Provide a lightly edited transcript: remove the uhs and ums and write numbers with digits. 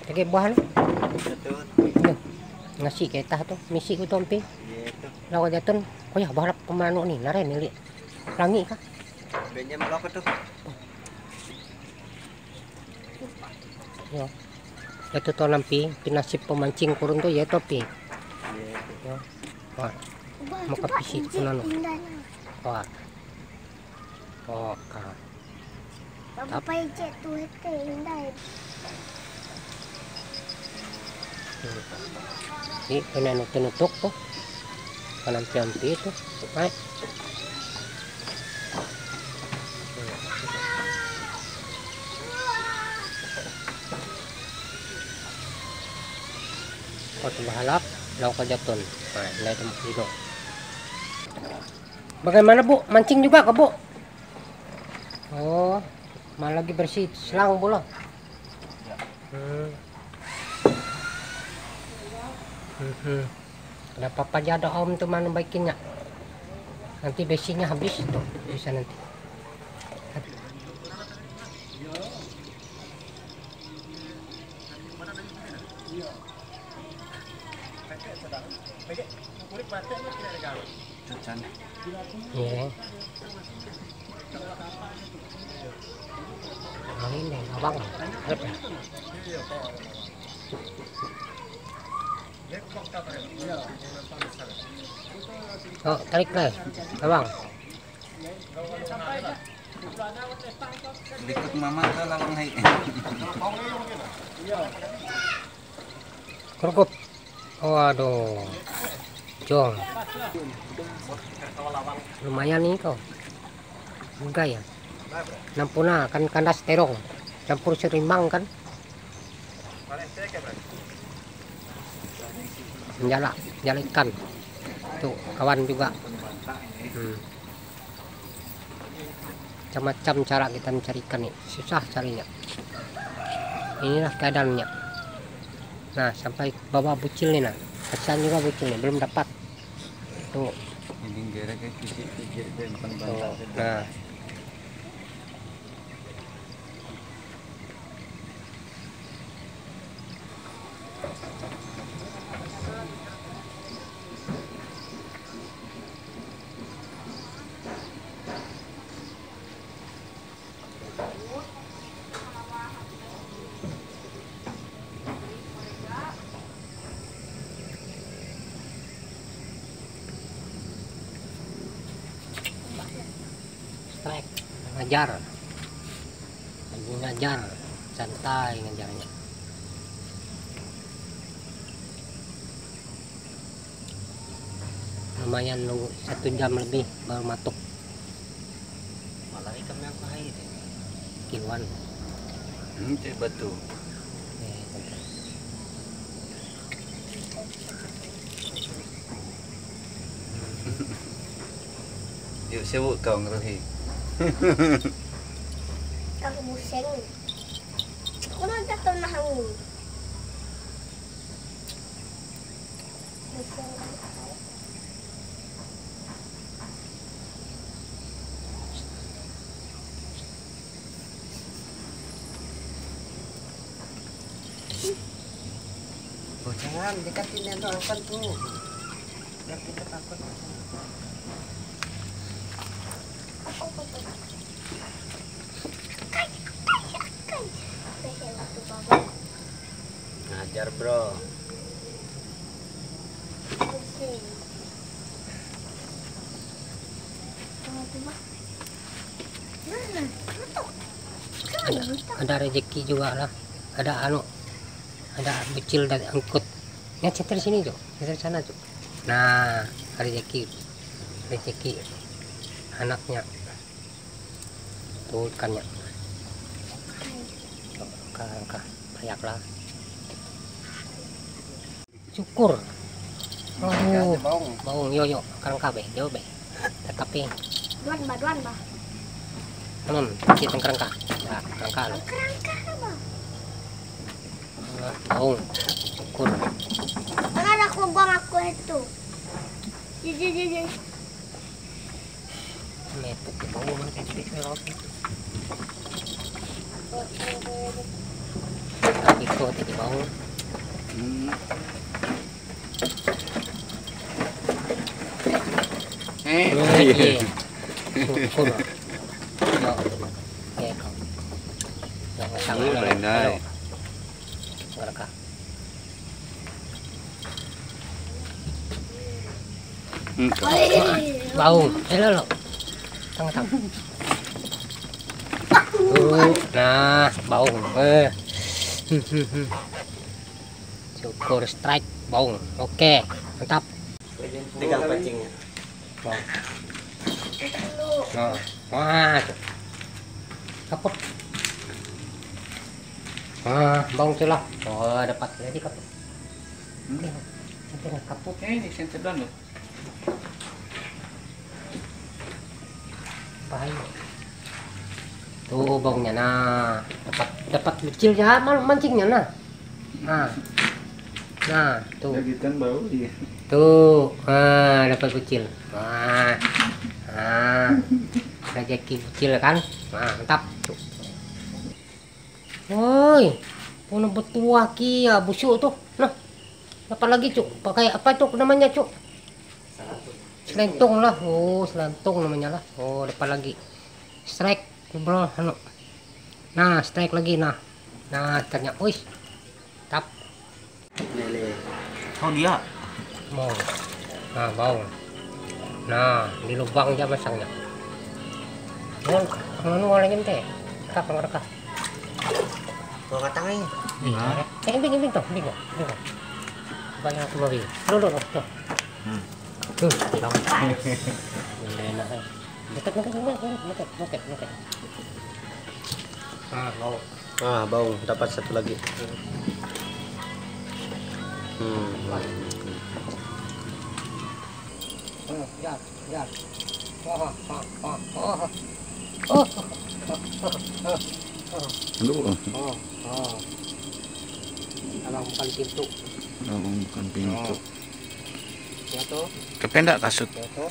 Lagi buah ni. Betul. Nasi kita tu, misi ku tompi. Iya tuh. Lawa jatun, oh ya barap pemanu ni, naren ni. Langi kah? Bennya melok tuh. Yo. Itu to nampi, pinasip pemancing kurun tu ya topi. Iya tuh. Yo. Wah. Maka pisit kunano. Wah. Oh, ka. Apa ije tuh itu indah. Ini penutup tuh. Penampi-ampi itu. Baik. Kau bahalap, lau kajatun. Nah, ini tempat hidup. Bagaimana Bu? Mancing juga ke Bu? Oh, malah lagi bersih selang pula. Ada apa-apa aja ada om tuh mana baikinnya. Nanti besinya habis tuh bisa nanti. Iya. Oh, ini abang. Oh, tarik lah, abang. Likut mama ke lawang hai. Kergup. Waduh. Jong. Lumayan nih kau. Enggak ya. Nampuna kan kandas terong. Campur serimbang kan. Menjala ikan. Tuh kawan juga. Macam-macam cara kita mencari ikan nih. Susah carinya. Inilah keadaannya. Nah, sampai bawah bucil nih nah. Kasihan juga bucil nih, belum dapat. Tuh. Ini gerek kayak kicik-kicik dan makan Tuh. bantal. Nah. Ngajar lagi ngajar santai ngajarnya lumayan nunggu 1 jam lebih baru matuk Malah ikannya aku hai. kiluan Coba tuh. Yuk sibuk kau ngeruhi. Aku buseng. Aku mau jatuh nahangu. Buseng. Oh jangan dekatin yang doakan tuh. Biar kita takut. Ngajar bro. ada rezeki juga lah ada ada bucil dari angkut ya cetar sini tuh cetar sana tuh nah rezeki anaknya tuh ikannya angka banyak lah syukur baung yo kerangka be jauh be tetapi Duan ba. kita kerangka nah kerangka lo Kerangka ba? baung syukur Ano na ko bang ako ito? Jiji. metu ke baung man kayak gitu tapi itu Bau tadi bau. Iya. Syukur. Oke kau. Jangan sangat Pandai. Mereka. Bau. Lo. Tang. Nah, bau. Syukur strike bau. Oke, mantap. Tinggal pancingnya. Bau. Nah, wah. Kaput. Bau tuh lah. Oh, dapat jadi kaput. Oke, kaput. Ini senter doang loh. Bahaya. Tuh baunya, nah dapat kecil ya, mancingnya nah tuh Gitan bau iya. tuh dapat kecil, rezeki kecil kan, mantap tuh. Woi, punya betua ki ya busuk tuh, nah apa lagi cuk, pakai apa cuk namanya cuk? Selentung lah, selentung namanya lah, dapat lagi strike. Bro, nah strike lagi, nah ternyata, wih, tap, Lele. Oh dia. mau, bau, nah di lubang aja masangnya, mau ngolengin teh, mereka, Kau katanya. Bingung tuh, bingung, banyak aku lagi, tuh, enak, dekat, mau. Bau dapat satu lagi. Ya. Aduh. Abang bukan pintu. Abang bukan pintu. Ya tuh. Kependak kasut. Ya tuh.